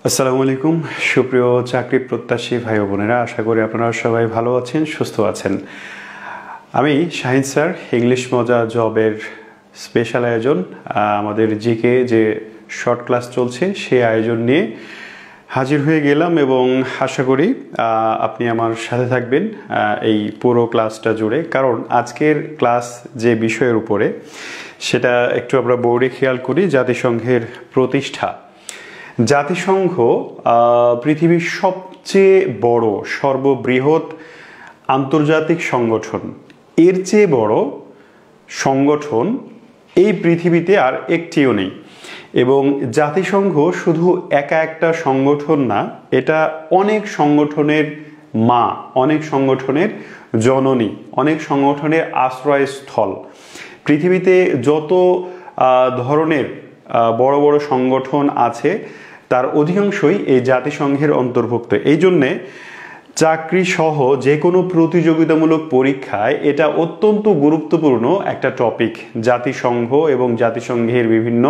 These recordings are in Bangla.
আসসালামু আলাইকুম সুপ্রিয় চাকরি প্রত্যাশী ভাই ও বোনেরা, আশা করি আপনারা সবাই ভালো আছেন, সুস্থ আছেন। আমি শাহিন স্যার, ইংলিশ মজা জবের স্পেশাল আয়োজন আমাদের জিকে যে শর্ট ক্লাস চলছে সেই আয়োজন নিয়ে হাজির হয়ে গেলাম এবং আশা করি আপনি আমার সাথে থাকবেন এই পুরো ক্লাসটা জুড়ে। কারণ আজকের ক্লাস যে বিষয়ের উপরে সেটা একটু আমরা বোর্ডে খেয়াল করি। জাতিসংঘের প্রতিষ্ঠা। জাতিসংঘ পৃথিবীর সবচেয়ে বড় সর্ববৃহৎ আন্তর্জাতিক সংগঠন। এর চেয়ে বড় সংগঠন এই পৃথিবীতে আর একটিও নেই। এবং জাতিসংঘ শুধু একা একটা সংগঠন না, এটা অনেক সংগঠনের মা, অনেক সংগঠনের জননী, অনেক সংগঠনের আশ্রয়স্থল। পৃথিবীতে যত ধরনের বড় বড় সংগঠন আছে তার অধিকাংশই এই জাতিসংঘের অন্তর্ভুক্ত। এই জন্যে চাকরি সহ যে কোনো প্রতিযোগিতামূলক পরীক্ষায় এটা অত্যন্ত গুরুত্বপূর্ণ একটা টপিক। জাতিসংঘ এবং জাতিসংঘের বিভিন্ন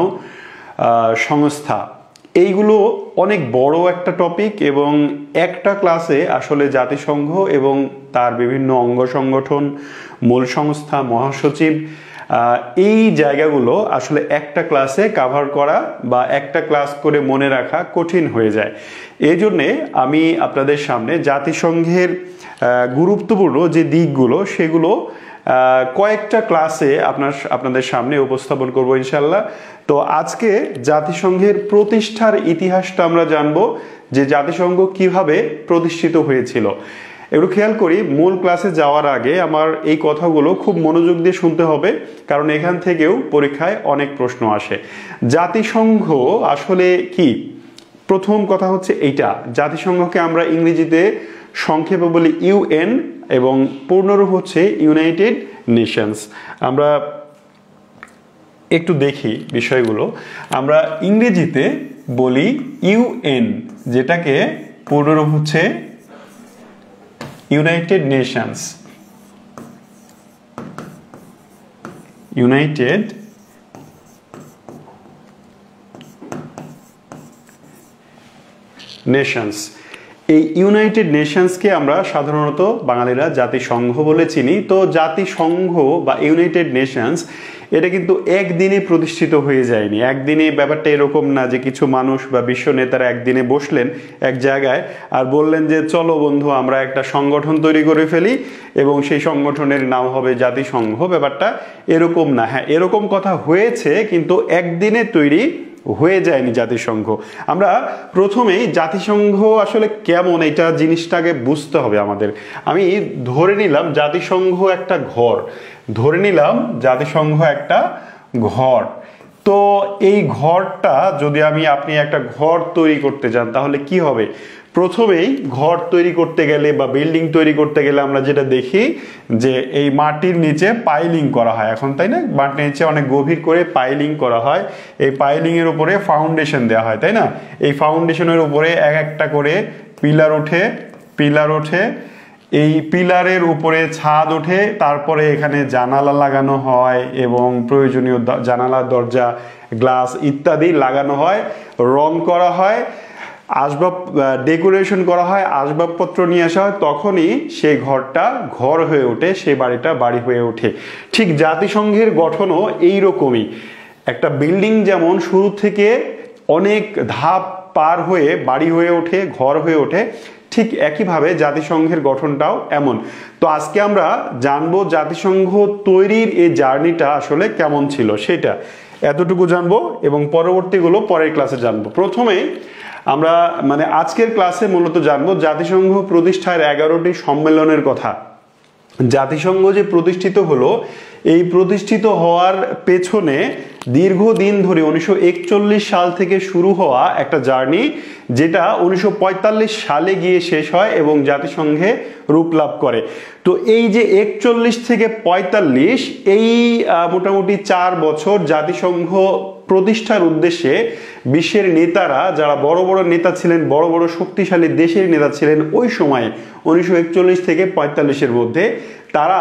সংস্থা, এইগুলো অনেক বড় একটা টপিক এবং একটা ক্লাসে আসলে জাতিসংঘ এবং তার বিভিন্ন অঙ্গ সংগঠন, মূল সংস্থা, মহাসচিব, এই জায়গাগুলো আসলে একটা ক্লাসে কাভার করা বা একটা ক্লাস করে মনে রাখা কঠিন হয়ে যায়। এই জন্যে আমি আপনাদের সামনে জাতিসংঘের গুরুত্বপূর্ণ যে দিকগুলো সেগুলো কয়েকটা ক্লাসে আপনাদের সামনে উপস্থাপন করব ইনশাল্লাহ। তো আজকে জাতিসংঘের প্রতিষ্ঠার ইতিহাসটা আমরা জানবো, যে জাতিসংঘ কিভাবে প্রতিষ্ঠিত হয়েছিল। একটু খেয়াল করি, মূল ক্লাসে যাওয়ার আগে আমার এই কথাগুলো খুব মনোযোগ দিয়ে শুনতে হবে, কারণ এখান থেকেও পরীক্ষায় অনেক প্রশ্ন আসে। জাতিসংঘ আসলে কি? প্রথম কথা হচ্ছে এইটা, জাতিসংঘকে আমরা ইংরেজিতে সংক্ষেপে বলি ইউএন এবং পূর্ণরূপ হচ্ছে ইউনাইটেড নেশনস। আমরা একটু দেখি বিষয়গুলো। আমরা ইংরেজিতে বলি ইউএন, যেটাকে পূর্ণরূপ হচ্ছে ইউনাইটেড নেশনস। United Nations. এই ইউনাইটেড নেশনসকে আমরা সাধারণত বাঙালিরা জাতিসংঘ বলে চিনি। তো জাতিসংঘ বা ইউনাইটেড নেশনস এটা কিন্তু একদিনে প্রতিষ্ঠিত হয়ে যায়নি। একদিনে ব্যাপারটা এরকম না যে কিছু মানুষ বা বিশ্ব নেতারা একদিনে বসলেন এক জায়গায় আর বললেন যে চলো বন্ধু আমরা একটা সংগঠন তৈরি করে ফেলি এবং সেই সংগঠনের নাম হবে জাতিসংঘ। ব্যাপারটা এরকম না। হ্যাঁ, এরকম কথা হয়েছে, কিন্তু একদিনে তৈরি হয়ে যায়নি জাতিসংঘ। আমরা প্রথমেই জাতিসংঘ আসলে কেমন এটা জিনিসটাকে বুঝতে হবে আমাদের। আমি ধরে নিলাম জাতিসংঘ একটা ঘর, ধরে নিলাম জাতিসংঘ একটা ঘর। তো এই ঘরটা যদি আপনি একটা ঘর তৈরি করতে চান তাহলে কি হবে? প্রথমেই ঘর তৈরি করতে গেলে বা বিল্ডিং তৈরি করতে গেলে আমরা যেটা দেখি যে এই মাটির নিচে পাইলিং করা হয় এখন, তাই না? মাটির নিচে অনেক গভীর করে পাইলিং করা হয়। এই পাইলিং এর উপরে ফাউন্ডেশন দেওয়া হয়, তাই না? এই ফাউন্ডেশনের উপরে এক একটা করে পিলার ওঠে, এই পিলারের উপরে ছাদ ওঠে, তারপরে এখানে জানালা লাগানো হয় এবং প্রয়োজনীয় জানালা, দরজা, গ্লাস ইত্যাদি লাগানো হয়, রং করা হয়, আসবাব ডেকোরেশন করা হয়, আসবাবপত্র নিয়ে আসা হয়, তখনই সেই ঘরটা ঘর হয়ে ওঠে, সেই বাড়িটা বাড়ি হয়ে ওঠে। ঠিক জাতিসংঘের গঠনও এইরকমই। একটা বিল্ডিং যেমন শুরু থেকে অনেক ধাপ পার হয়ে বাড়ি হয়ে ওঠে, ঘর হয়ে ওঠে, ঠিক একইভাবে জাতিসংঘের গঠনটাও এমন। তো আজকে আমরা জানবো জাতিসংঘ তৈরির এই জার্নিটা আসলে কেমন ছিল, সেটা এতটুকু জানবো এবং পরবর্তীগুলো পরের ক্লাসে জানবো। প্রথমেই আমরা আজকের ক্লাসে মূলত জানবো জাতিসংঘ প্রতিষ্ঠার 11টি সম্মেলনের কথা। জাতিসংঘ যে প্রতিষ্ঠিত হলো, এই প্রতিষ্ঠিত হওয়ার পেছনে দীর্ঘদিন ধরে 1941 সাল থেকে শুরু হওয়া একটা জার্নি, যেটা 1945 সালে গিয়ে শেষ হয় এবং জাতিসংঘে রূপ লাভ করে। তো এই যে 41 থেকে 45, এই মোটামুটি 4 বছর জাতিসংঘ প্রতিষ্ঠার উদ্দেশ্যে বিশ্বের নেতারা, যারা বড় বড় নেতা ছিলেন, বড় বড় শক্তিশালী দেশের নেতা ছিলেন ওই সময়ে 1941 থেকে 45-এর মধ্যে, তারা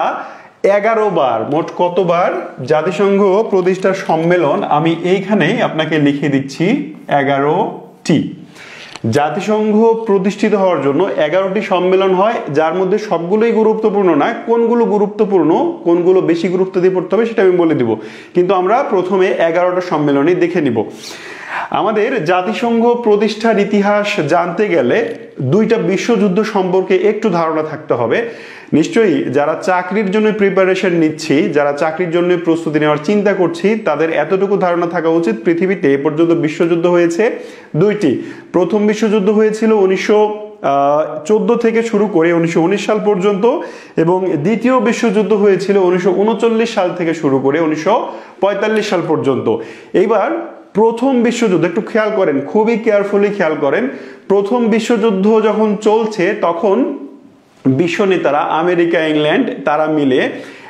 11 বার, মোট কতবার জাতিসংঘ প্রতিষ্ঠার সম্মেলন আমি এইখানেই আপনাকে লিখে দিচ্ছি, 11টি। জাতিসংঘ প্রতিষ্ঠিত হওয়ার জন্য 11টি সম্মেলন হয়, যার মধ্যে সবগুলোই গুরুত্বপূর্ণ নয়, কোনগুলো গুরুত্বপূর্ণ কোনগুলো বেশি গুরুত্ব দিয়ে পড়তে হবে সেটা আমি বলে দিব, কিন্তু আমরা প্রথমে 11টা সম্মেলনই দেখে নিব। আমাদের জাতিসংঘ প্রতিষ্ঠার ইতিহাস জানতে গেলে দুইটা বিশ্বযুদ্ধ সম্পর্কে একটু ধারণা থাকতে হবে। নিশ্চয়ই যারা চাকরির জন্য প্রিপারেশন নিচ্ছি, যারা চাকরির জন্য প্রস্তুতি নেওয়ার চিন্তা করছি, তাদের এতটুকু ধারণা থাকা উচিত পৃথিবীতে এ পর্যন্ত বিশ্বযুদ্ধ হয়েছে দুইটি। প্রথম বিশ্বযুদ্ধ হয়েছিল 1914 থেকে শুরু করে 1919 সাল পর্যন্ত, এবং দ্বিতীয় বিশ্বযুদ্ধ হয়েছিল 1939 সাল থেকে শুরু করে 1945 সাল পর্যন্ত। এইবার প্রথম বিশ্বযুদ্ধ একটু খেয়াল করেন, খুবই কেয়ারফুলি খেয়াল করেন। প্রথম বিশ্বযুদ্ধ যখন চলছে তখন বিশ্ব নেতারা আমেরিকা, ইংল্যান্ড তারা মিলে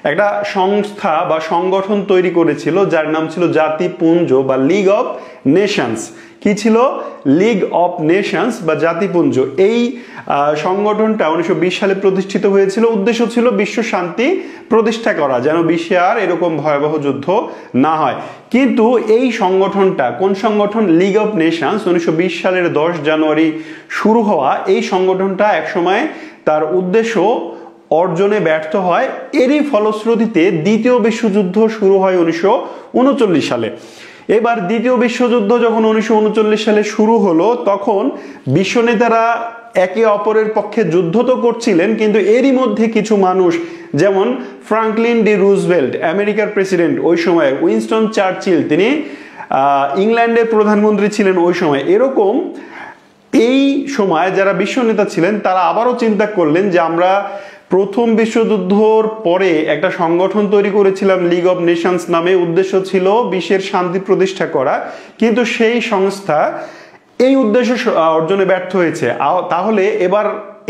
একটা সংস্থা বা সংগঠন তৈরি করেছিল যার নাম ছিল জাতিপুঞ্জ বা লিগ অফ নেশনস। কি ছিল? লিগ অফ নেশনস বা জাতিপুঞ্জ। এই সংগঠনটা 1920 সালে প্রতিষ্ঠিত হয়েছিল। উদ্দেশ্য ছিল বিশ্ব শান্তি প্রতিষ্ঠা করা, যেন বিশ্বে আর এরকম ভয়াবহ যুদ্ধ না হয়। কিন্তু এই সংগঠনটা কোন সংগঠন? লিগ অফ নেশনস 1920 সালের 10 জানুয়ারি শুরু হওয়া এই সংগঠনটা একসময় তার উদ্দেশ্য অর্জনে ব্যর্থ হয়। এরই ফলশ্রুতিতে দ্বিতীয় বিশ্বযুদ্ধ শুরু হয় 1939 সালে। এবার দ্বিতীয় বিশ্বযুদ্ধ যখন 1939 সালে শুরু হলো, তখন বিশ্ব নেতারা একে অপরের পক্ষে যুদ্ধ তো করছিলেন, কিন্তু এরই মধ্যে কিছু মানুষ, যেমন ফ্রাঙ্কলিন ডি রুজভেল্ট আমেরিকার প্রেসিডেন্ট ওই সময়, উইনস্টন চার্চিল তিনি ইংল্যান্ডের প্রধানমন্ত্রী ছিলেন ওই সময়, এরকম এই সময় যারা বিশ্ব নেতা ছিলেন তারা আবারও চিন্তা করলেন যে আমরা প্রথম বিশ্বযুদ্ধর পরে একটা সংগঠন তৈরি করেছিলাম লিগ অফ নেশনস নামে, উদ্দেশ্য ছিল বিশ্বের শান্তি প্রতিষ্ঠা করা, কিন্তু সেই সংস্থা এই উদ্দেশ্য অর্জনে ব্যর্থ হয়েছে। তাহলে এবার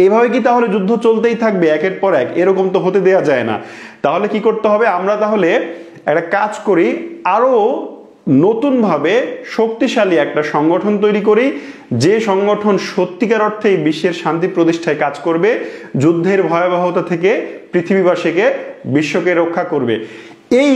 এভাবে কি তাহলে যুদ্ধ চলতেই থাকবে একের পর এক? এরকম তো হতে দেয়া যায় না। তাহলে কি করতে হবে? আমরা তাহলে একটা কাজ করি, আরো নতুনভাবে শক্তিশালী একটা সংগঠন তৈরি করি, যে সংগঠন সত্যিকার অর্থেই বিশ্বের শান্তি প্রতিষ্ঠায় কাজ করবে, যুদ্ধের ভয়াবহতা থেকে পৃথিবীবাসীকে, বিশ্বকে রক্ষা করবে। এই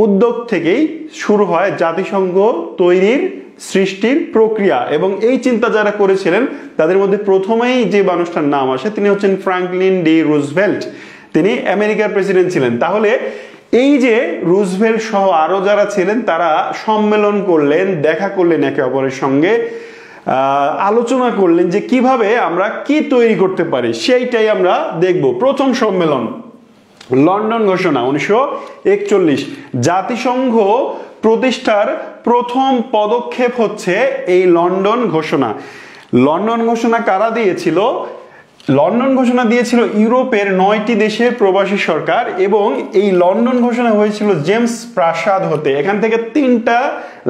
উদ্যোগ থেকেই শুরু হয় জাতিসংঘ তৈরির সৃষ্টির প্রক্রিয়া। এবং এই চিন্তা যারা করেছিলেন তাদের মধ্যে প্রথমেই যে মানুষটার নাম আসে তিনি হচ্ছেন ফ্রাঙ্কলিন ডি রুজভেল্ট। তিনি আমেরিকার প্রেসিডেন্ট ছিলেন। তাহলে এই যে রুজভেল্ট সহ আরো যারা ছিলেন তারা সম্মেলন করলেন, দেখা করলেন একে অপরের সঙ্গে, আলোচনা করলেন যে কিভাবে আমরা কি তৈরি করতে পারি, সেইটাই আমরা দেখব। প্রথম সম্মেলন লন্ডন ঘোষণা 1941। জাতিসংঘ প্রতিষ্ঠার প্রথম পদক্ষেপ হচ্ছে এই লন্ডন ঘোষণা। লন্ডন ঘোষণা কারা দিয়েছিল? লন্ডন ঘোষণা দিয়েছিল ইউরোপের 9টি দেশের প্রবাসী সরকার, এবং এই লন্ডন ঘোষণা হয়েছিল জেমস প্রাসাদ হতে। এখান থেকে 3টা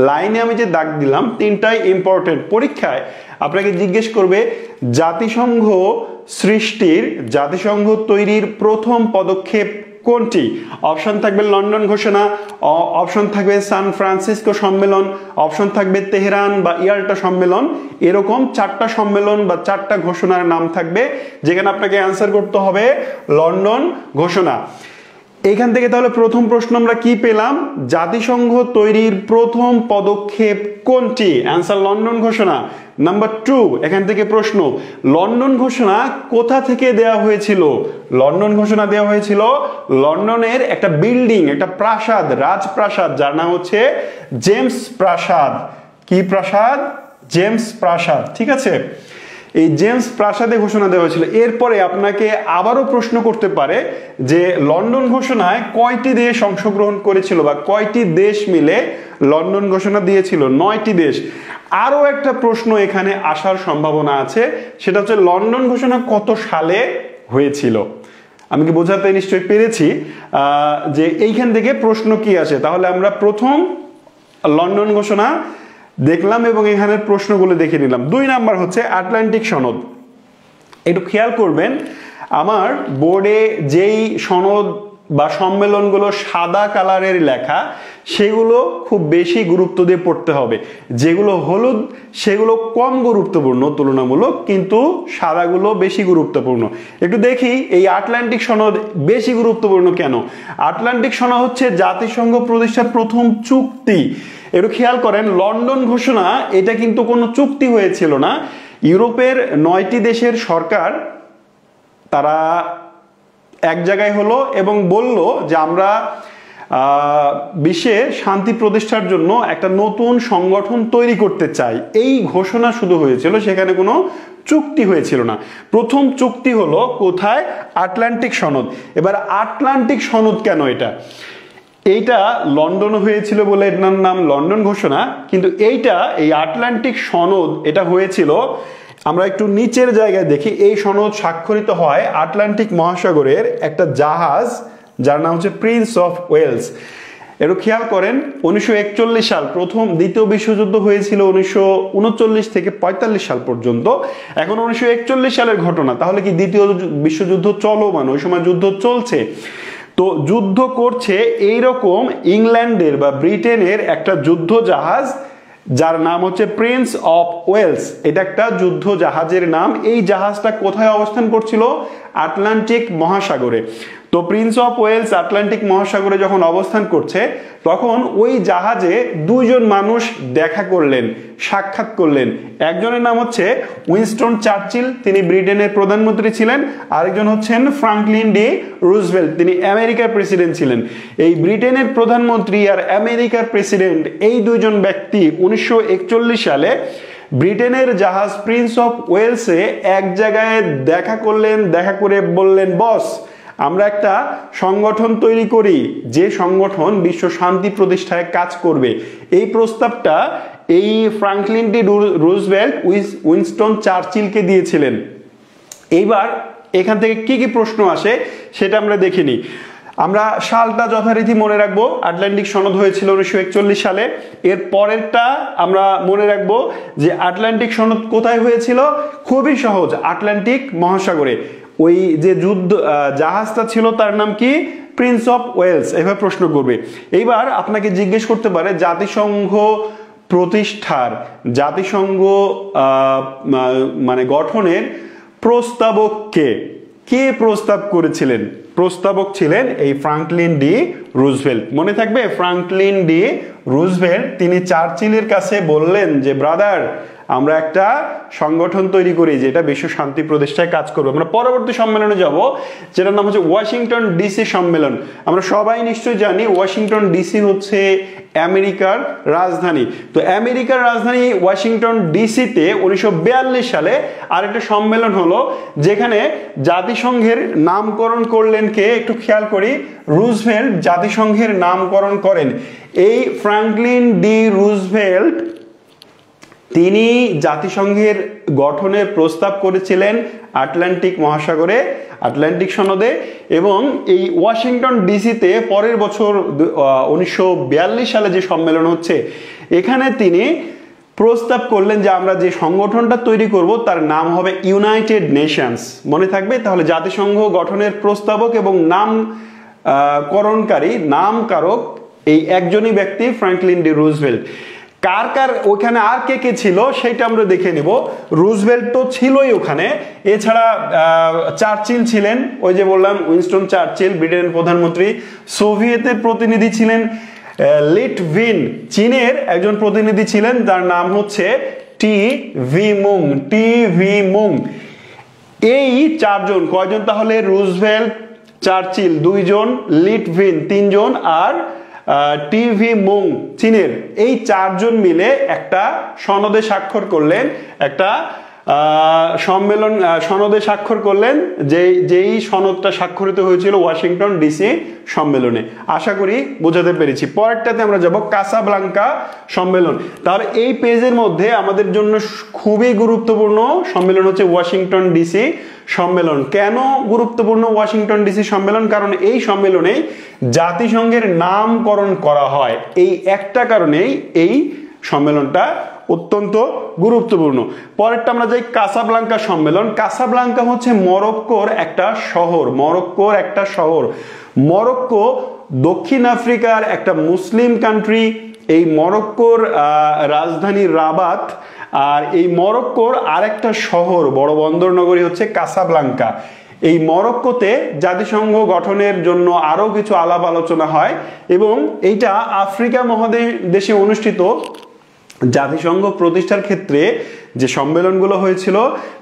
লাইনে আমি যে দাগ দিলাম, 3টাই ইম্পর্টেন্ট। পরীক্ষায় আপনাকে জিজ্ঞেস করবে জাতিসংঘ সৃষ্টির, জাতিসংঘ তৈরির প্রথম পদক্ষেপ কোনটি? অপশন থাকবে লন্ডন ঘোষণা, অপশন থাকবে সান ফ্রান্সিসকো সম্মেলন, অপশন থাকবে তেহরান বা ইয়াল্টা সম্মেলন। এরকম 4টা সম্মেলন বা 4টা ঘোষণার নাম থাকবে, যেখানে আপনাকে অ্যান্সার করতে হবে লন্ডন ঘোষণা। এখান থেকে তাহলে প্রথম প্রশ্ন আমরা কি পেলাম? জাতিসংঘ তৈরির প্রথম পদক্ষেপ কোনটি? অ্যান্সার লন্ডন ঘোষণা। নাম্বার 2, এখান থেকে প্রশ্ন, লন্ডন ঘোষণা কোথা থেকে দেয়া হয়েছিল? লন্ডন ঘোষণা দেওয়া হয়েছিল লন্ডনের একটা বিল্ডিং, একটা প্রাসাদ, রাজপ্রাসাদ, যার নাম হচ্ছে জেমস প্রাসাদ। কি প্রাসাদ? জেমস প্রাসাদ। ঠিক আছে, এই জেমস প্রাসাদে ঘোষণা দেওয়া হয়েছিল। এরপরে আপনাকে আবারও প্রশ্ন করতে পারে যে লন্ডন ঘোষণায় কয়টি দেশ অংশগ্রহণ করেছিল বা কয়টি দেশ মিলে লন্ডন ঘোষণা দিয়েছিল? 9টি দেশ। আরো একটা প্রশ্ন এখানে আসার সম্ভাবনা আছে, সেটা হচ্ছে লন্ডন ঘোষণা কত সালে হয়েছিল? আমি কি বোঝাতে নিশ্চয়ই পেরেছি যে এইখান থেকে প্রশ্ন কি আসে। তাহলে আমরা প্রথম লন্ডন ঘোষণা দেখলাম এবং এখানের প্রশ্নগুলো দেখে নিলাম। 2 নাম্বার হচ্ছে আটলান্টিক সনদ। একটু খেয়াল করবেন, আমার বোর্ডে যেই সনদ বা সম্মেলনগুলো সাদা কালারের লেখা সেগুলো খুব বেশি গুরুত্ব দিয়ে পড়তে হবে, যেগুলো হলুদ সেগুলো কম গুরুত্বপূর্ণ তুলনামূলক, কিন্তু সাদাগুলো বেশি গুরুত্বপূর্ণ। একটু দেখি এই আটলান্টিক সনদ বেশি গুরুত্বপূর্ণ কেন। আটলান্টিক সনদ হচ্ছে জাতিসংঘ প্রতিষ্ঠার প্রথম চুক্তি। একটু খেয়াল করেন, লন্ডন ঘোষণা এটা কিন্তু কোনো চুক্তি হয়েছিল না, ইউরোপের 9টি দেশের সরকার তারা এক জায়গায় হলো এবং বলল যে আমরা বিশ্বে শান্তি প্রতিষ্ঠার জন্য একটা নতুন সংগঠন তৈরি করতে চাই। এই ঘোষণা শুধু হয়েছিল, সেখানে কোনো চুক্তি হয়েছিল না। প্রথম চুক্তি হলো কোথায়? আটলান্টিক সনদ। এবার আটলান্টিক সনদ কেন? এইটা লন্ডন হয়েছিল বলে এটার নাম লন্ডন ঘোষণা, কিন্তু এই আটলান্টিক সনদ এটা হয়েছিল, আমরা একটু নিচের জায়গায় দেখি, এই সনদ স্বাক্ষরিত হয় আটলান্টিক মহাসাগরের একটা জাহাজ যার নাম হচ্ছে প্রিন্স অফ ওয়েলস। একটু খেয়াল করেন, 1941 সাল দ্বিতীয় বিশ্বযুদ্ধ হয়েছিল 1939 থেকে 45 সাল পর্যন্ত। এখন 1941 সালের ঘটনা, তাহলে কি দ্বিতীয় বিশ্বযুদ্ধ চলমান? ওই সময় যুদ্ধ চলছে। তো যুদ্ধ করছে এইরকম ইংল্যান্ডের বা ব্রিটেনের একটা যুদ্ধ জাহাজ যার নাম হচ্ছে প্রিন্স অফ ওয়েলস। এটা একটা যুদ্ধ জাহাজের নাম। এই জাহাজটা কোথায় অবস্থান করছিল? আটলান্টিক মহাসাগরে। তো প্রিন্স অফ ওয়েলস আটলান্টিক মহাসাগরে যখন অবস্থান করছে, তখন ওই জাহাজে দুইজন মানুষ দেখা করলেন, সাক্ষাৎ করলেন। একজনের নাম হচ্ছে উইনস্টন চার্চিল, তিনি ব্রিটেনের প্রধানমন্ত্রী ছিলেন। আরেকজন হচ্ছেন ফ্রাঙ্কলিন ডি রুজভেল্ট, তিনি আমেরিকার প্রেসিডেন্ট ছিলেন। এই ব্রিটেনের প্রধানমন্ত্রী আর আমেরিকার প্রেসিডেন্ট, এই দুইজন ব্যক্তি 1941 সালে ব্রিটেনের জাহাজ প্রিন্স অফ ওয়েলসে এক জায়গায় দেখা করলেন। দেখা করে বললেন, বস, আমরা একটা সংগঠন তৈরি করি যে সংগঠন বিশ্ব শান্তি প্রতিষ্ঠায় কাজ করবে। এই প্রস্তাবটা এই ফ্রাঙ্কলিন ডি রুজভেল্ট উইনস্টন চার্চিলকে দিয়েছিলেন। এইবার এখান থেকে কি কি প্রশ্ন আসে সেটা আমরা দেখিনি। আমরা সালটা যথারীতি মনে রাখবো, আটলান্টিক সনদ হয়েছিল 1941 সালে। এর পরেরটা আমরা মনে রাখবো যে আটলান্টিক সনদ কোথায় হয়েছিল? খুবই সহজ, আটলান্টিক মহাসাগরে। ওই যে যুদ্ধ জাহাজটা ছিল তার নাম কি? Prince of Wales. এভাবে প্রশ্ন করবে। এইবার আপনাকে জিজ্ঞেস করতে পারে জাতিসংঘ প্রতিষ্ঠার, জাতিসংঘ মানে গঠনের প্রস্তাবক কে? কে প্রস্তাব করেছিলেন? প্রস্তাবক ছিলেন এই ফ্রাঙ্কলিন ডি রুজভেল্ট। মনে থাকবে, ফ্রাঙ্কলিন ডি রুজভেল্ট তিনি চার্চিলের কাছে বললেন যে ব্রাদার, আমরা একটা সংগঠন তৈরি করি যেটা বিশ্ব শান্তি প্রতিষ্ঠায় কাজ করবে। আমরা পরবর্তী সম্মেলনে যাব, যেটার নাম হচ্ছে ওয়াশিংটন ডিসি সম্মেলন। আমরা সবাই নিশ্চয়ই জানি ওয়াশিংটন ডিসি হচ্ছে আমেরিকার রাজধানী। তো আমেরিকার রাজধানী ওয়াশিংটন ডিসিতে 1942 সালে আরেকটা সম্মেলন হলো, যেখানে জাতিসংঘের নামকরণ করলেন কে? একটু খেয়াল করি, রুজভেল্ট জাতিসংঘের নামকরণ করেন। এই ফ্রাঙ্কলিন ডি রুজভেল্ট তিনি জাতিসংঘের গঠনের প্রস্তাব করেছিলেন আটলান্টিক মহাসাগরে, আটলান্টিক সনদে। এবং এই ওয়াশিংটন ডিসিতে পরের বছর 1942 সালে যে সম্মেলন হচ্ছে, এখানে তিনি প্রস্তাব করলেন যে আমরা যে সংগঠনটা তৈরি করব তার নাম হবে ইউনাইটেড নেশনস। মনে থাকবে, তাহলে জাতিসংঘ গঠনের প্রস্তাবক এবং নামকারক এই একজনই ব্যক্তি, ফ্রাঙ্কলিন ডি রুজভেল্ট। কার কার ওখানে আর কে কে ছিল সেটা আমরা দেখে নিব। রুজভেল্ট তো ছিলই ওখানে, এছাড়া চার্চিল ছিলেন, ওই যে বললাম উইনস্টন চার্চিল ব্রিটেনের প্রধানমন্ত্রী। সোভিয়েতের প্রতিনিধি ছিলেন লিটভিন, চীনের একজন প্রতিনিধি ছিলেন, তার নাম হচ্ছে টি ভি মুং। এই চারজন, কয়জন তাহলে? রুজভেল্ট, চার্চিল 2 জন, লিটভিন 3 জন, আর টি ভি মুং চীনের, এই 4 জন মিলে একটা সনদে স্বাক্ষর করলেন, একটা সনদে স্বাক্ষর করলেন, যেই সনদটা স্বাক্ষরিত হয়েছিল ওয়াশিংটন ডিসি সম্মেলনে। আশা করি বোঝাতে পেরেছি। পরেরটাতে আমরা যাব কাসাব্লাঙ্কা সম্মেলন। তাহলে এই পেজের মধ্যে আমাদের জন্য খুবই গুরুত্বপূর্ণ সম্মেলন হচ্ছে ওয়াশিংটন ডিসি সম্মেলন। কেন গুরুত্বপূর্ণ ওয়াশিংটন ডিসি সম্মেলন? কারণ এই সম্মেলনে জাতিসংঘের নামকরণ করা হয়। এই একটা কারণেই এই সম্মেলনটা অত্যন্ত গুরুত্বপূর্ণ। পরেরটা আমরা যাই কাসাব্লাঙ্কা সম্মেলন। কাসাব্লাঙ্কা হচ্ছে মরক্কোর একটা শহর। মরক্কো দক্ষিণ আফ্রিকার একটা মুসলিম কান্ট্রি। এই মরক্কোর রাজধানী রাবাত, আর এই মরক্কোর আরেকটা শহর, বড় বন্দর নগরী হচ্ছে কাসাব্লাঙ্কা। এই মরক্কোতে জাতিসংঘ গঠনের জন্য আরো কিছু আলাপ আলোচনা হয়, এবং এইটা আফ্রিকা মহাদেশে অনুষ্ঠিত জাতিসংঘ প্রতিষ্ঠার ক্ষেত্রে যে সম্মেলনগুলো হয়েছিল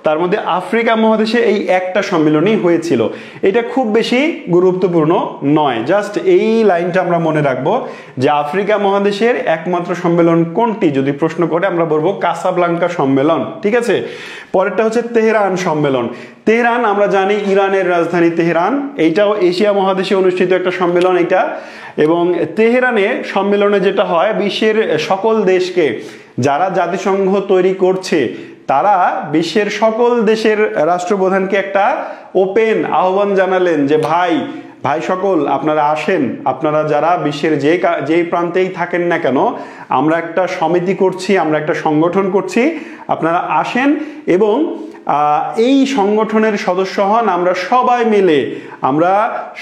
তার মধ্যে আফ্রিকা মহাদেশে এই একটা সম্মেলনই হয়েছিল। এটা খুব বেশি গুরুত্বপূর্ণ নয়, জাস্ট এই লাইনটা আমরা মনে রাখবো যে আফ্রিকা মহাদেশের একমাত্র সম্মেলন কোনটি যদি প্রশ্ন করে আমরা বলবো কাসাব্লাঙ্কা সম্মেলন। ঠিক আছে, পরেরটা হচ্ছে তেহরান সম্মেলন। তেহরান আমরা জানি ইরানের রাজধানী তেহরান, এইটাও এশিয়া মহাদেশে অনুষ্ঠিত একটা সম্মেলন এটা। এবং তেহরানে সম্মেলনে যেটা হয়, বিশ্বের সকল দেশকে, যারা জাতিসংঘ তৈরি করছে তারা বিশ্বের সকল দেশের রাষ্ট্রপ্রধানকে একটা ওপেন আহ্বান জানালেন যে ভাই সকল আপনারা আসেন, আপনারা যারা বিশ্বের যেই প্রান্তেই থাকেন না কেন, আমরা একটা সমিতি করছি, আমরা একটা সংগঠন করছি, আপনারা আসেন এবং এই সংগঠনের সদস্য হন। আমরা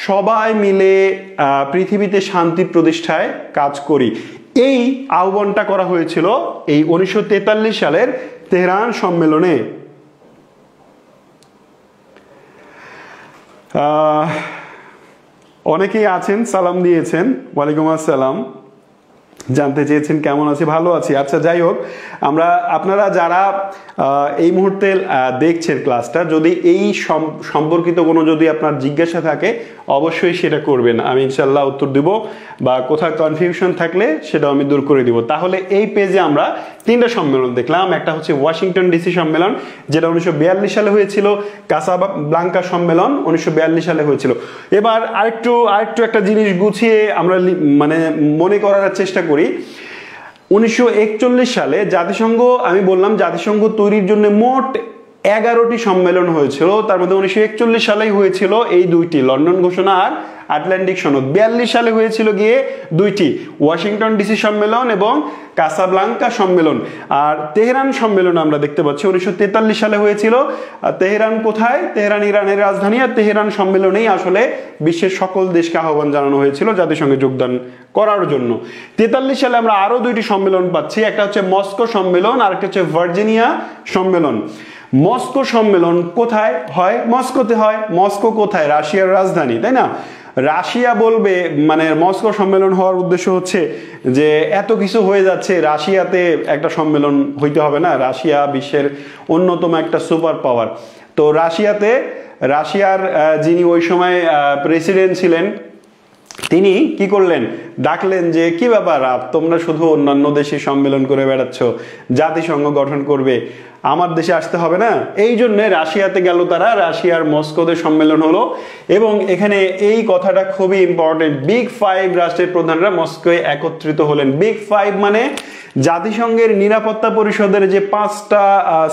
সবাই মিলে পৃথিবীতে শান্তি প্রতিষ্ঠায় কাজ করি। এই আহ্বানটা করা হয়েছিল এই 1943 সালের তেহরান সম্মেলনে। অনেকেই আছেন, সালাম দিয়েছেন, ওয়ালাইকুম আসসালাম, জানতে চেয়েছেন কেমন আছি, ভালো আছি। আচ্ছা, যাই হোক, আপনারা যারা এই মুহূর্তে দেখছেন ক্লাসটা, যদি এই সম্পর্কিত কোনো যদি আপনার জিজ্ঞাসা থাকে অবশ্যই সেটা করবেন, আমি ইনশাল্লাহ উত্তর দিব, বা কোথাও কনফিউশন থাকলে সেটাও আমি দূর করে দিব। তাহলে এই পেজে আমরা 3টা সম্মেলন দেখলাম। একটা হচ্ছে ওয়াশিংটন ডিসি সম্মেলন, যেটা 1942 সালে হয়েছিল। কাসাব্লাঙ্কা সম্মেলন 1942 সালে হয়েছিল। এবার আরেকটু একটা জিনিস গুছিয়ে আমরা মানে মনে করার চেষ্টা করি। 1941 সালে জাতিসংঘ, আমি বললাম জাতিসংঘ তৈরির জন্য মোট 11টি সম্মেলন হয়েছিল। তার মধ্যে 1941 সালেই হয়েছিল এই 2টি, লন্ডন ঘোষণা আর আটলান্টিক সনদ। 42 সালে হয়েছিল গিয়ে 2টি, ওয়াশিংটন ডিসি সম্মেলন এবং কাসাব্লাঙ্কা সম্মেলন। আর তেহরান সম্মেলন আমরা দেখতে পাচ্ছি 1943 সালে হয়েছিল। তেহরান কোথায়? তেহরান ইরানের রাজধানী। আর তেহরান সম্মেলনেই আসলে বিশ্বের সকল দেশকে আহ্বান জানানো হয়েছিল জাতিসংঘে যোগদান করার জন্য। 43 সালে আমরা আরো 2টি সম্মেলন পাচ্ছি, একটা হচ্ছে মস্কো সম্মেলন আর একটা হচ্ছে ভার্জিনিয়া সম্মেলন। মস্কো সম্মেলন কোথায় হয়? মস্কোতে হয়। মস্কো কোথায়? রাশিয়ার রাজধানী, তাই না? রাশিয়া বলবে, মানে মস্কো সম্মেলন হওয়ার উদ্দেশ্য হচ্ছে যে এত কিছু হয়ে যাচ্ছে, রাশিয়াতে একটা সম্মেলন হইতে হবে না? রাশিয়া বিশ্বের অন্যতম একটা সুপার পাওয়ার। তো রাশিয়ার যিনি ওই সময় প্রেসিডেন্ট ছিলেন, তিনি কি করলেন? ডাকলেন যে কি ব্যাপার, তোমরা শুধু অন্যান্য দেশে সম্মেলন করে বেড়াচ্ছ, জাতিসংঘ গঠন করবে, আমার দেশে আসতে হবে না? এই জন্য রাশিয়াতে গেল তারা। রাশিয়ার মস্কোতে সম্মেলন হলো এবং এখানে এই কথাটা খুবই ইম্পর্টেন্ট, বিগ 5 রাষ্ট্রের প্রধানরা মস্কোয় একত্রিত হলেন। বিগ 5 মানে জাতিসংঘের নিরাপত্তা পরিষদের যে 5টা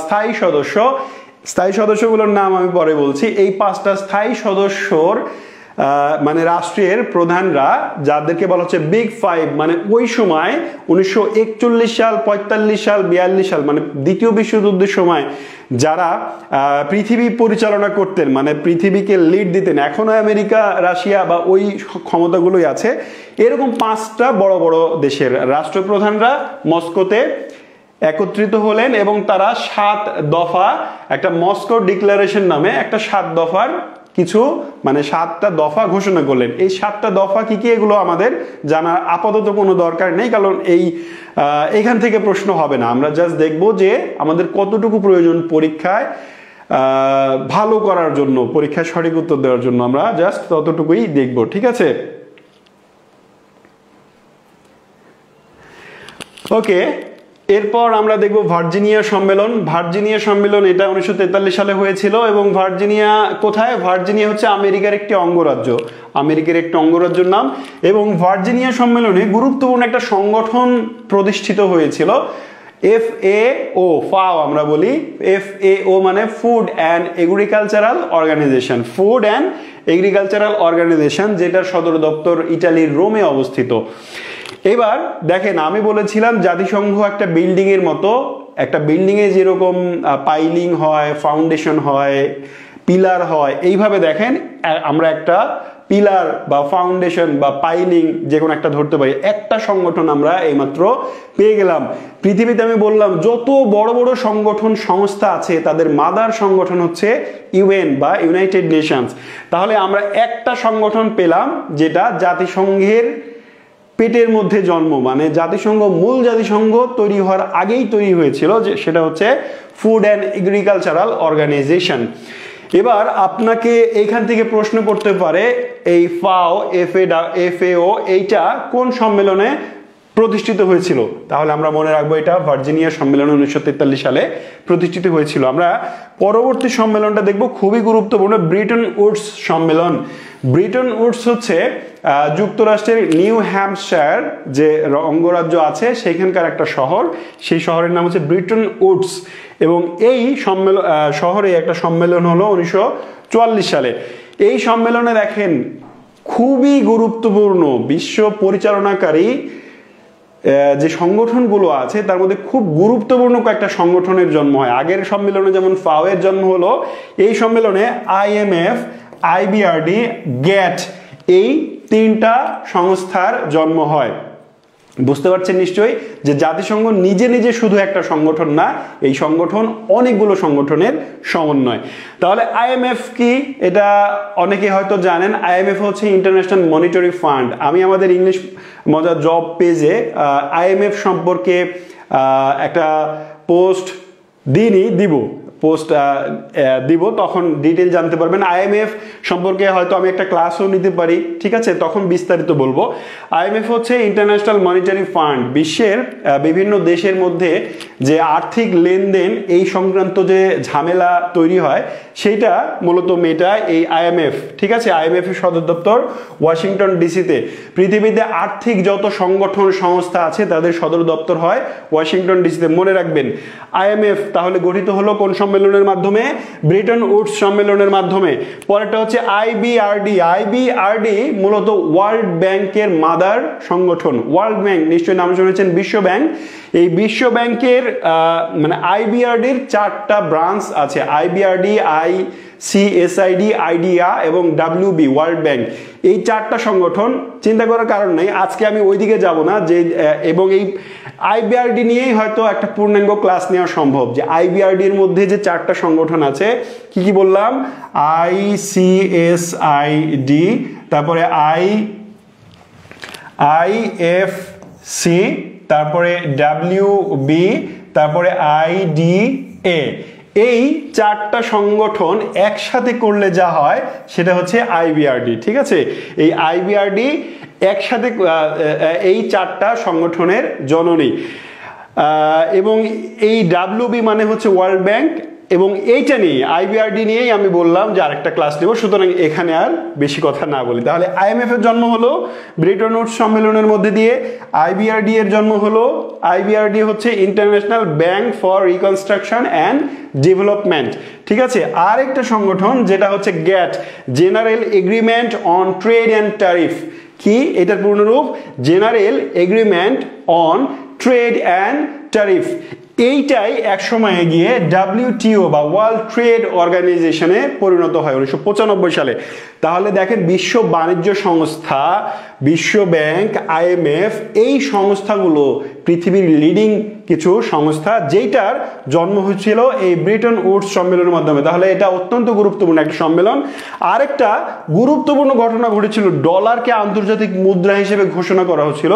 স্থায়ী সদস্যগুলোর নাম আমি পরে বলছি। এই 5টা স্থায়ী সদস্যর মানে রাষ্ট্রের প্রধানরা, যাদেরকে বলা হচ্ছে বিগ 5, মানে ওই সময় 1941 সাল, 45 সাল, 42 সাল, মানে দ্বিতীয় বিশ্বযুদ্ধের সময় যারা পৃথিবী পরিচালনা করতেন, মানে পৃথিবীকে লিড দিতেন, এখনো আমেরিকা, রাশিয়া বা ওই ক্ষমতাগুলোই আছে, এরকম 5টা বড় বড় দেশের রাষ্ট্রপ্রধানরা মস্কোতে একত্রিত হলেন এবং তারা 7 দফা, একটা মস্কো ডিক্লারেশন নামে একটা 7 দফার কিছু, মানে 7টা দফা ঘোষণা করলেন। এই 7টা দফা কি কি এগুলো আমাদের জানা আপাতত কোনো দরকার নেই, কারণ এইখান থেকে প্রশ্ন হবে না। আমরা জাস্ট দেখবো যে আমাদের কতটুকু প্রয়োজন পরীক্ষায় ভালো করার জন্য, পরীক্ষায় সঠিক উত্তর দেওয়ার জন্য, আমরা জাস্ট ততটুকুই দেখবো। ঠিক আছে, ওকে। এরপর আমরা দেখব ভার্জিনিয়া সম্মেলন। ভার্জিনিয়া সম্মেলন এটা 1943 সালে হয়েছিল এবং ভার্জিনিয়া কোথায়? ভার্জিনিয়া হচ্ছে আমেরিকার একটি অঙ্গরাজ্য, আমেরিকার একটি অঙ্গরাজ্যের নাম। এবং ভার্জিনিয়া সম্মেলনে গুরুত্বপূর্ণ একটা সংগঠন প্রতিষ্ঠিত হয়েছিল, FAO আমরা বলি। FAO মানে food and agricultural organisation, food and agricultural organisation, যেটার সদর দপ্তর ইটালির রোমে অবস্থিত। এবার দেখেন, আমি বলেছিলাম জাতিসংঘ একটা বিল্ডিং এর মতো, একটা বিল্ডিং এ যেরকম পাইলিং হয়, ফাউন্ডেশন হয়, পিলার হয়, এইভাবে দেখেন আমরা একটা পিলার বা ফাউন্ডেশন বা পাইলিং যে কোনো একটা ধরতে পারি। একটা সংগঠন আমরা এইমাত্র পেয়ে গেলাম। পৃথিবীতে আমি বললাম যত বড় বড় সংগঠন সংস্থা আছে তাদের মাদার সংগঠন হচ্ছে UN বা ইউনাইটেড নেশনস। তাহলে আমরা একটা সংগঠন পেলাম যেটা জাতিসংঘের পেটের মধ্যে জন্ম, মানে জাতিসংঘ মূল জাতিসংঘ তৈরি হওয়ার আগেই তৈরি হয়েছিল, যে সেটা হচ্ছে ফুড অ্যান্ড এগ্রিকালচারাল অর্গানাইজেশন। এবার আপনাকে এইখান থেকে প্রশ্ন করতে পারে এই ফাও FAO এইটা কোন সম্মেলনে প্রতিষ্ঠিত হয়েছিল? তাহলে আমরা মনে রাখবো এটা ভার্জিনিয়া সম্মেলন 1943 সালে প্রতিষ্ঠিত হয়েছিল। আমরা পরবর্তী সম্মেলনটা দেখব, খুবই গুরুত্বপূর্ণ, ব্রিটন উডস সম্মেলন। ব্রিটন উডস হচ্ছে যুক্তরাষ্ট্রের নিউ হ্যাম্পশায়ার যে অঙ্গরাজ্য আছে সেখানকার একটা শহর, সেই শহরের নাম হচ্ছে ব্রিটন উডস। এবং এই শহরে একটা সম্মেলন হলো 1944 সালে। এই সম্মেলনে দেখেন খুবই গুরুত্বপূর্ণ বিশ্ব পরিচালনাকারী যে সংগঠনগুলো আছে তার মধ্যে খুব গুরুত্বপূর্ণ কয়েকটা সংগঠনের জন্ম হয়। আগের সম্মেলনে যেমন ফাও এর জন্ম হলো, এই সম্মেলনে IMF, IBRD, গ্যাট এই তিনটা সংস্থার জন্ম হয়। বুঝতে পারছেন নিশ্চয়ই যে জাতিসংঘ নিজে নিজে শুধু একটা সংগঠন না, এই সংগঠন অনেকগুলো সংগঠনের সমন্বয়। তাহলে IMF কি এটা অনেকে হয়তো জানেন। IMF হচ্ছে ইন্টারন্যাশনাল মনিটারি ফান্ড। আমি আমাদের ইংলিশ মজার জব পেজে IMF সম্পর্কে একটা পোস্ট দিব, তখন ডিটেল জানতে পারবেন। IMF সম্পর্কে হয়তো আমি একটা ক্লাসও নিতে পারি, ঠিক আছে, তখন বিস্তারিত বলবো। IMF হচ্ছে ইন্টারন্যাশনাল মনিটারি ফান্ড। বিশ্বের বিভিন্ন দেশের মধ্যে যে আর্থিক লেনদেন এই সংক্রান্ত যে ঝামেলা তৈরি হয় সেইটা মূলত মেটায় এই IMF, ঠিক আছে। IMF এর সদর দপ্তর ওয়াশিংটন ডিসিতে। পৃথিবীতে আর্থিক যত সংগঠন সংস্থা আছে তাদের সদর দপ্তর হয় ওয়াশিংটন ডিসিতে, মনে রাখবেন। IMF তাহলে গঠিত হলো কোন সম্মেলনের মাধ্যমে? ব্রিটন উডস সম্মেলনের মাধ্যমে। পরেরটা হচ্ছে IBRD। IBRD মূলত ওয়ার্ল্ড ব্যাংকের মাদার সংগঠন। ওয়ার্ল্ড ব্যাংক নিশ্চয়ই নাম শুনেছেন, বিশ্ব ব্যাংক। এই বিশ্ব ব্যাংকের মানে IBRDর 4টা ব্রাঞ্চ আছে, IBRD, ICSID, IDEA এবং WB ওয়ার্ল্ড ব্যাংক। এই 4টা সংগঠন, চিন্তা করার কারণ নেই, আজকে আমি ওইদিকে যাব না, যে এবং এই IBRD নিয়েই হয়তো একটা পূর্ণাঙ্গ ক্লাস নেওয়া সম্ভব, যে IBRDর মধ্যে যে 4টা সংগঠন আছে, কি কি বললাম? ICSID, তারপরে IFC, তারপরে WB, তারপরে IDA। এই 4টা সংগঠন একসাথে করলে যা হয় সেটা হচ্ছে IBRD, ঠিক আছে। এই IBRD একসাথে এই 4টা সংগঠনের জননী। এবং এই WB মানে হচ্ছে ওয়ার্ল্ড ব্যাংক, এবং এইটা নিয়ে IBRD নিয়েই আমি বললাম যে আরেকটা ক্লাস নেব, সুতরাং এখানে আর বেশি কথা না বলি। তাহলে IMF এর জন্ম হলো ব্রিটন উডস সম্মেলনের মধ্যে দিয়ে। IBRD এর জন্ম হলো, IBRD হচ্ছে international bank for reconstruction and development, ঠিক আছে। আর একটা সংগঠন যেটা হচ্ছে GATT, general agreement on trade and tariff. কি এটার পূর্ণরূপ? General agreement on trade and tariff. এইটাই একসময়ে গিয়ে WTO বা ওয়ার্ল্ড ট্রেড অর্গানাইজেশনে পরিণত হয় 1995 সালে। তাহলে দেখেন বিশ্ব বাণিজ্য সংস্থা, বিশ্ব ব্যাংক, IMF এই সংস্থাগুলো পৃথিবীর লিডিং কিছু সংস্থা, যেটার জন্ম হয়েছিল এই ব্রিটন উডস সম্মেলনের মাধ্যমে। তাহলে এটা অত্যন্ত গুরুত্বপূর্ণ একটা সম্মেলন। আরেকটা গুরুত্বপূর্ণ ঘটনা ঘটেছিল, ডলারকে আন্তর্জাতিক মুদ্রা হিসেবে ঘোষণা করা হয়েছিল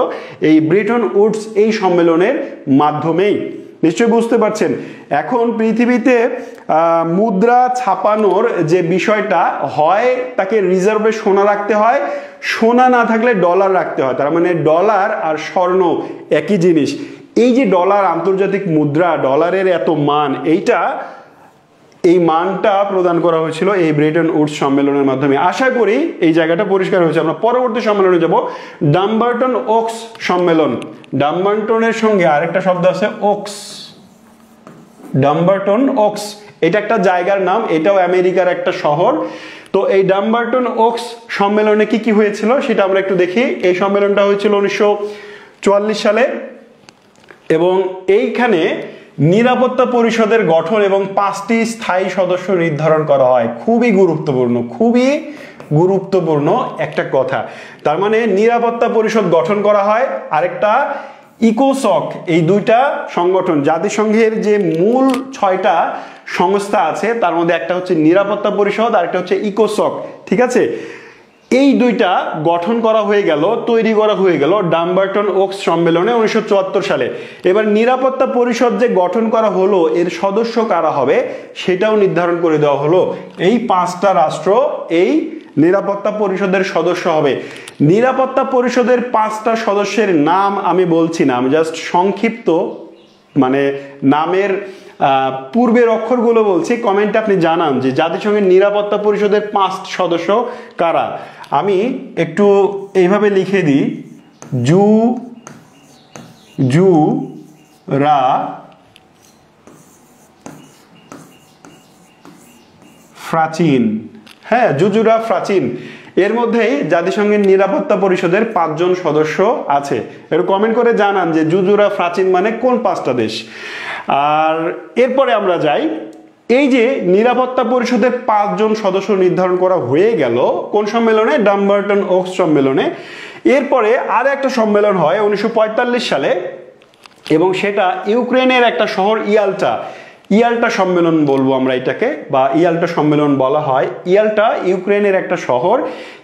এই ব্রিটন উডস এই সম্মেলনের মাধ্যমেই। নিশ্চয়ই বুঝতে পারছেন। এখন পৃথিবীতে মুদ্রা ছাপানোর যে বিষয়টা হয়, তাকে রিজার্ভে সোনা রাখতে হয়, সোনা না থাকলে ডলার রাখতে হয়। তার মানে ডলার আর স্বর্ণ একই জিনিস। এই যে ডলার আন্তর্জাতিক মুদ্রা, ডলারের এত মান, এই মানটা প্রদান করা হয়েছিল এই ব্রিটন উডস সম্মেলনের মাধ্যমে। আশা করি এই জায়গাটা পরিষ্কার হয়েছে। আমরা পরবর্তী সম্মেলনে যাব, ডাম্বারটন ওকস সম্মেলন। ডাম্বারটনের সঙ্গে আরেকটা শব্দ আছে ওকস, ডাম্বারটন ওকস, এটা একটা জায়গার নাম, এটাও আমেরিকার একটা শহর। তো এই ডাম্বারটন ওকস সম্মেলনে কি কি হয়েছিল সেটা আমরা একটু দেখি। এই সম্মেলনটা হয়েছিল 1944 সালে, এবং এইখানে নিরাপত্তা পরিষদের গঠন এবং 5টি স্থায়ী সদস্য নির্ধারণ করা হয়। খুবই গুরুত্বপূর্ণ একটা কথা। তার মানে নিরাপত্তা পরিষদ গঠন করা হয়। আরেকটা ইকোসক, এই দুইটা সংগঠন, জাতিসংঘের যে মূল 6টা সংস্থা আছে তার মধ্যে একটা হচ্ছে নিরাপত্তা পরিষদ, আরেকটা হচ্ছে ইকোসক, ঠিক আছে। এই দুইটা গঠন করা হয়ে গেল, তৈরি করা হয়ে গেল ডাম্বারটন ওকস সম্মেলনে 1974 সালে। এবার নিরাপত্তা পরিষদ যে গঠন করা হলো এর সদস্য কারা হবে সেটাও নির্ধারণ করে দেওয়া হলো। এই 5টা রাষ্ট্র এই নিরাপত্তা পরিষদের সদস্য হবে। নিরাপত্তা পরিষদের 5টা সদস্যের নাম আমি বলছি না, আমি জাস্ট সংক্ষিপ্ত মানে নামের পূর্বের অক্ষরগুলো বলছি। কমেন্টে আপনি জানান যে জাতিসংঘের নিরাপত্তা পরিষদের 5 সদস্য কারা। আমি একটু এইভাবে লিখে দিই, জু রা প্রাচীন, হ্যাঁ জুজুরা প্রাচীন, এর মধ্যেই জাতিসংঘের নিরাপত্তা পরিষদের 5 জন সদস্য আছে। একটু কমেন্ট করে জানান যে জুজুরা প্রাচীন মানে কোন 5টা দেশ। আর এরপরে আমরা যাই, এই যে নিরাপত্তা পরিষদের 5 জন সদস্য নির্ধারণ করা হয়ে গেল কোন সম্মেলনে, ডাম্বারটন ওকস সম্মেলনে। এরপরে আর একটা সম্মেলন হয় 1945 সালে এবং সেটা ইউক্রেনের একটা শহর ইয়াল্টা সম্মেলন বলবো আমরা এটাকে, বা ইয়াল্টা সম্মেলন বলা হয়। ইয়াল্টা ইউক্রেনের একটা শহর।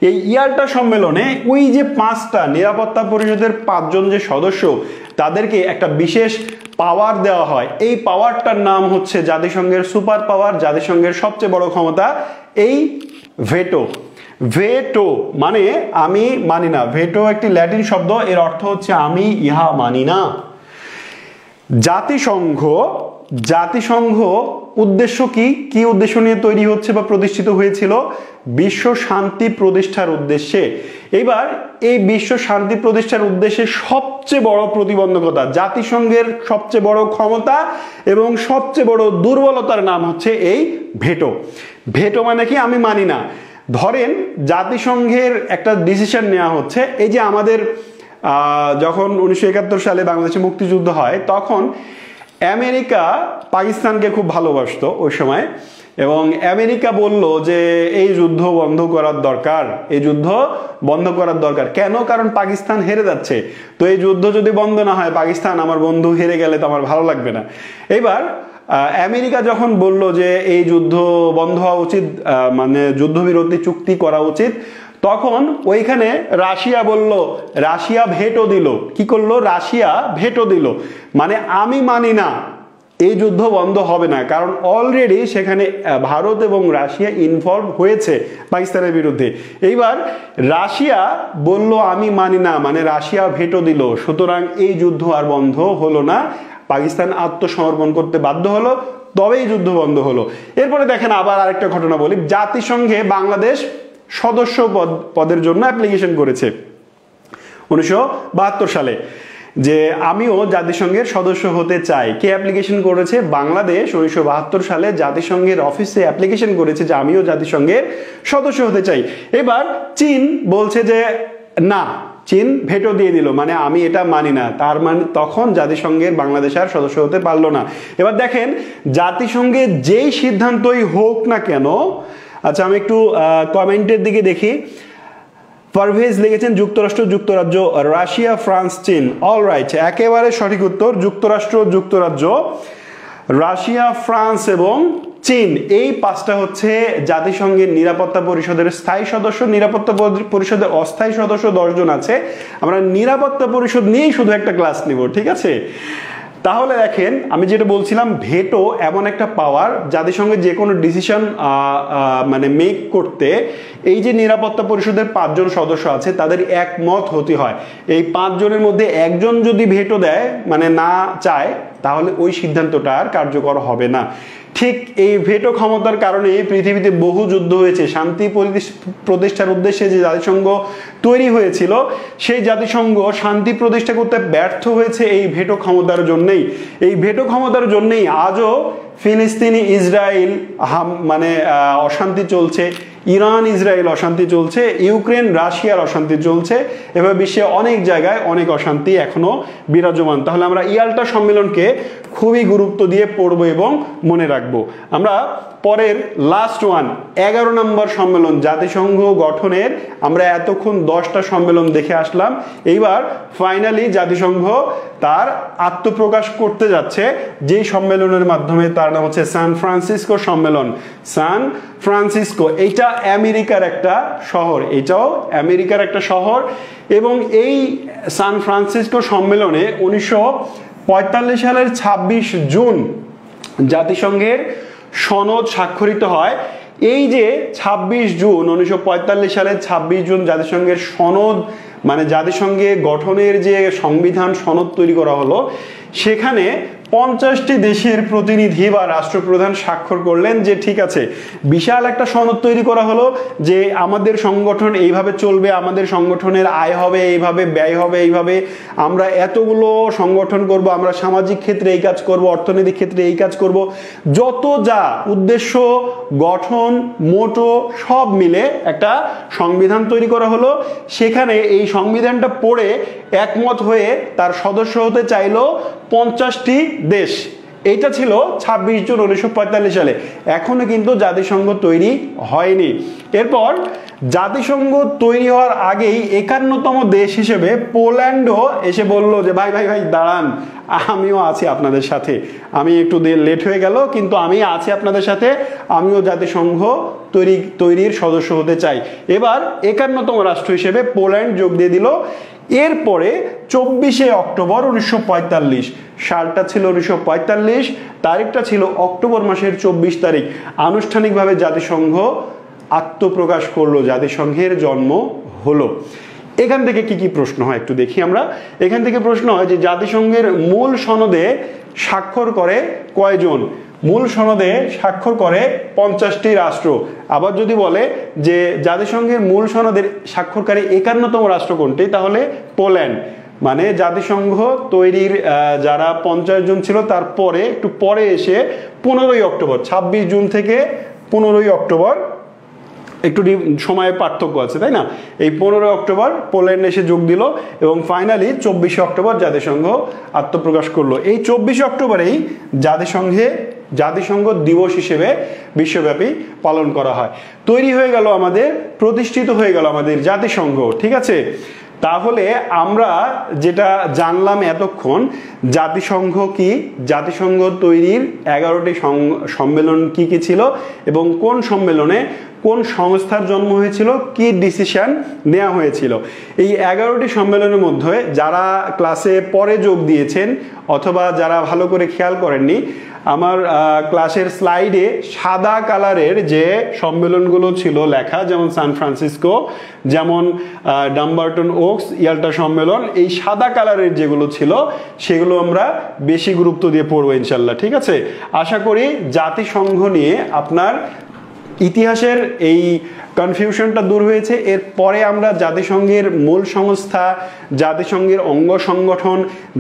এই ইয়াল্টা সম্মেলনে ওই যে 5টা নিরাপত্তা পরিষদের 5 জন যে সদস্য তাদেরকে একটা বিশেষ পাওয়ার দেওয়া হয়। এই পাওয়ারটার নাম হচ্ছে জাতিসংঘের সুপার পাওয়ার, জাতিসংঘের সবচেয়ে বড় ক্ষমতা, এই ভেটো। ভেটো মানে আমি মানি না। ভেটো একটি ল্যাটিন শব্দ, এর অর্থ হচ্ছে আমি ইহা মানি না। জাতিসংঘ উদ্দেশ্য কি উদ্দেশ্য নিয়ে তৈরি হচ্ছে বা প্রতিষ্ঠিত হয়েছিল? বিশ্ব শান্তি প্রতিষ্ঠার উদ্দেশ্যে। এবার এই বিশ্ব শান্তি প্রতিষ্ঠার উদ্দেশ্যে সবচেয়ে বড় প্রতিবন্ধকতা, জাতিসংঘের সবচেয়ে বড় ক্ষমতা এবং সবচেয়ে বড় দুর্বলতার নাম হচ্ছে এই ভেটো। ভেটো মানে কি আমি মানি না। ধরেন জাতিসংঘের একটা ডিসিশন নেওয়া হচ্ছে, এই যে আমাদের যখন 1971 সালে বাংলাদেশে মুক্তিযুদ্ধ হয় তখন আমেরিকা পাকিস্তানকে খুব ভালোবাসতো ওই সময়, এবং আমেরিকা বলল যে এই যুদ্ধ বন্ধ করার দরকার। কেন? কারণ পাকিস্তান হেরে যাচ্ছে, তো এই যুদ্ধ যদি বন্ধ না হয়, পাকিস্তান আমার বন্ধু হেরে গেলে তো আমার ভালো লাগবে না। এবার আমেরিকা যখন বলল যে এই যুদ্ধ বন্ধ হওয়া উচিত, মানে যুদ্ধবিরতি চুক্তি করা উচিত, তখন ওইখানে রাশিয়া বলল, রাশিয়া ভেটো দিল। কি করলো? রাশিয়া ভেটো দিল, মানে আমি মানি না, এই যুদ্ধ বন্ধ হবে না। কারণ অলরেডি সেখানে ভারত এবং রাশিয়া ইনভলভ হয়েছে পাকিস্তানের বিরুদ্ধে। এইবার রাশিয়া বলল আমি মানি না, মানে রাশিয়া ভেটো দিল, সুতরাং এই যুদ্ধ আর বন্ধ হলো না। পাকিস্তান আত্মসমর্পণ করতে বাধ্য হলো, তবেই যুদ্ধ বন্ধ হলো। এরপরে দেখেন আবার আরেকটা ঘটনা বলি, জাতিসংঘে বাংলাদেশ সদস্য পদের জন্য অ্যাপ্লিকেশন করেছে 1972 সালে, যে আমিও জাতিসংঘের সদস্য হতে চাই। কে অ্যাপ্লিকেশন করেছে? বাংলাদেশ 1972 সালে জাতিসংঘের অফিসে অ্যাপ্লিকেশন করেছে যে আমিও জাতিসংঘের সদস্য হতে চাই। এবার চীন বলছে যে না, চীন ভেটো দিয়ে দিল, মানে আমি এটা মানি না। তার মানে তখন জাতিসংঘের বাংলাদেশ আর সদস্য হতে পারলো না। এবার দেখেন জাতিসংঘের যেই সিদ্ধান্তই হোক না কেন, আচ্ছা আমি একটু কমেন্টের দিকে দেখি। পারভেজ লিখেছেন যুক্তরাজ্য, রাশিয়া, ফ্রান্স, চীন। অলরাইট, একেবারে সঠিক উত্তর। যুক্তরাজ্য, রাশিয়া, ফ্রান্স এবং চীন, এই 5টা হচ্ছে জাতিসংঘের নিরাপত্তা পরিষদের স্থায়ী সদস্য। নিরাপত্তা পরিষদের অস্থায়ী সদস্য 10 জন আছে। আমরা নিরাপত্তা পরিষদ নিয়েই শুধু একটা ক্লাস নিব, ঠিক আছে? তাহলে দেখেন আমি যেটা বলছিলাম, ভেটো এমন একটা পাওয়ার, জাতিসংঘের যে কোনো ডিসিশন মানে মেক করতে এই যে নিরাপত্তা পরিষদের 5 জন সদস্য আছে তাদের একমত হতে হয়। এই 5 জনের মধ্যে একজন যদি ভেটো দেয়, মানে না চায়, তাহলে ওই সিদ্ধান্তটা আর কার্যকর হবে না। ঠিক এই ভেটো ক্ষমতার কারণে পৃথিবীতে বহু যুদ্ধ হয়েছে। শান্তি প্রতিষ্ঠার উদ্দেশ্যে যে জাতিসংঘ তৈরি হয়েছিল, সেই জাতিসংঘ শান্তি প্রতিষ্ঠা করতে ব্যর্থ হয়েছে এই ভেটো ক্ষমতার জন্যই। এই ভেটো ক্ষমতার জন্যই আজও ফিলিস্তিনি ইসরায়েল মানে অশান্তি চলছে, ইরান ইসরায়েল অশান্তি চলছে, ইউক্রেন রাশিয়ার অশান্তি চলছে, এভাবে বিশ্বে অনেক জায়গায় অনেক অশান্তি এখনো বিরাজমান। তাহলে আমরা ইয়াল্টা সম্মেলনকে খুবই গুরুত্ব দিয়ে পড়ব এবং মনে রাখবো। আমরা পরের লাস্ট 11 নম্বর সম্মেলন, জাতিসংঘ গঠনের আমরা এতক্ষণ 10টা সম্মেলন দেখে আসলাম। এইবার ফাইনালি জাতিসংঘ তার আত্মপ্রকাশ করতে যাচ্ছে যেই সম্মেলনের মাধ্যমে, তার নাম হচ্ছে সান ফ্রান্সিসকো সম্মেলন। সান ফ্রান্সিসকো এইটা আমেরিকার একটা শহর, এটাও আমেরিকার একটা শহর। এবং এই সান ফ্রান্সিসকো সম্মেলনে 1945 সালের 26 জুন জাতিসংঘের সনদ স্বাক্ষরিত হয়। এই যে 26 জুন 1945 সালের 26 জুন জাতিসংঘের সনদ, মানে জাতিসংঘে গঠনের যে সংবিধান সনদ তৈরি করা হলো, সেখানে 50টি দেশের প্রতিনিধি বা রাষ্ট্রপ্রধান স্বাক্ষর করলেন যে ঠিক আছে, বিশাল একটা সনদ তৈরি করা হলো যে আমাদের সংগঠন এইভাবে চলবে, আমাদের সংগঠনের আয় হবে এইভাবে, ব্যয় হবে এইভাবে, আমরা এতগুলো সংগঠন করব, আমরা সামাজিক ক্ষেত্রে এই কাজ করব, অর্থনৈতিক ক্ষেত্রে এই কাজ করব, যত যা উদ্দেশ্য, গঠন, মোটো সব মিলে একটা সংবিধান তৈরি করা হলো। সেখানে এই সংবিধানটা পড়ে একমত হয়ে তার সদস্য হতে চাইলো 50টি দেশ। এইটা ছিল 26 জুন 1945 সালে। এখনো কিন্তু জাতিসংঘ তৈরি হয়নি। এরপর জাতিসংঘ তৈরি হওয়ার আগেই 51তম দেশ হিসেবে পোল্যান্ডও এসে বলল যে ভাই ভাই ভাই দাঁড়ান, আমিও আছি আপনাদের সাথে, আমি একটু লেট হয়ে গেল কিন্তু আমি আছি আপনাদের সাথে, আমিও জাতিসংঘ তৈরির সদস্য হতে চাই। এবার 51তম রাষ্ট্র হিসেবে পোল্যান্ড যোগ দিয়ে দিল। এরপরে 24শে অক্টোবর 1945, সালটা ছিল 1945, তারিখটা ছিল অক্টোবর মাসের 24 তারিখ, আনুষ্ঠানিকভাবে জাতিসংঘ আত্মপ্রকাশ করলো, জাতিসংঘের জন্ম হলো। এখান থেকে কি কি প্রশ্ন হয় একটু দেখি আমরা। এখান থেকে প্রশ্ন হয় যে জাতিসংঘের মূল সনদে স্বাক্ষর করে কয়জন? মূল সনদে স্বাক্ষর করে 50টি রাষ্ট্র। আবার যদি বলে যে জাতিসংঘের মূল সনদের স্বাক্ষরকারী 51তম রাষ্ট্র কোনটি, তাহলে পোল্যান্ড। মানে জাতিসংঘ তৈরির যারা 50 জন ছিল তারপরে একটু পরে এসে 15ই অক্টোবর, 26 জুন থেকে 15ই অক্টোবর, একটু সময়ের পার্থক্য আছে তাই না, এই 15 অক্টোবর পোল্যান্ড এসে যোগ দিল এবং ফাইনালি 24শে অক্টোবর জাতিসংঘ আত্মপ্রকাশ করলো। এই 24শে অক্টোবরেই জাতিসংঘ দিবস হিসেবে বিশ্বব্যাপী পালন করা হয়। তৈরি হয়ে গেল আমাদের, প্রতিষ্ঠিত হয়ে গেল আমাদের জাতিসংঘ। ঠিক আছে, তাহলে আমরা যেটা জানলাম এতক্ষণ, জাতিসংঘ কি, জাতিসংঘ তৈরির 11টি সম্মেলন কি কি ছিল এবং কোন সম্মেলনে কোন সংস্থার জন্ম হয়েছিল, কি ডিসিশন নেওয়া হয়েছিল। এই 11টি সম্মেলনের মধ্যে যারা ক্লাসে পরে যোগ দিয়েছেন অথবা যারা ভালো করে খেয়াল করেননি, আমার ক্লাসের স্লাইডে সাদা কালারের যে সম্মেলনগুলো ছিল লেখা, যেমন সান ফ্রান্সিসকো, যেমন ডাম্বারটন ওকস, ইয়াল্টা সম্মেলন, এই সাদা কালারের যেগুলো ছিল সেগুলো আমরা বেশি গুরুত্ব দিয়ে পড়বো ইনশাল্লাহ। ঠিক আছে, আশা করি জাতিসংঘ নিয়ে আপনার ইতিহাসের এই কনফিউশনটা দূর হয়েছে। এরপরে আমরা জাতিসংঘের মূল সংস্থা, জাতিসংঘের অঙ্গ সংগঠন,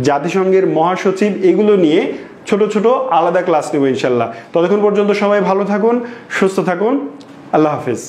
জাতিসংঘের মহাসচিব, এগুলো নিয়ে ছোট ছোট আলাদা ক্লাস নেব ইনশাল্লাহ। ততক্ষণ পর্যন্ত সবাই ভালো থাকুন, সুস্থ থাকুন, আল্লাহ হাফিজ।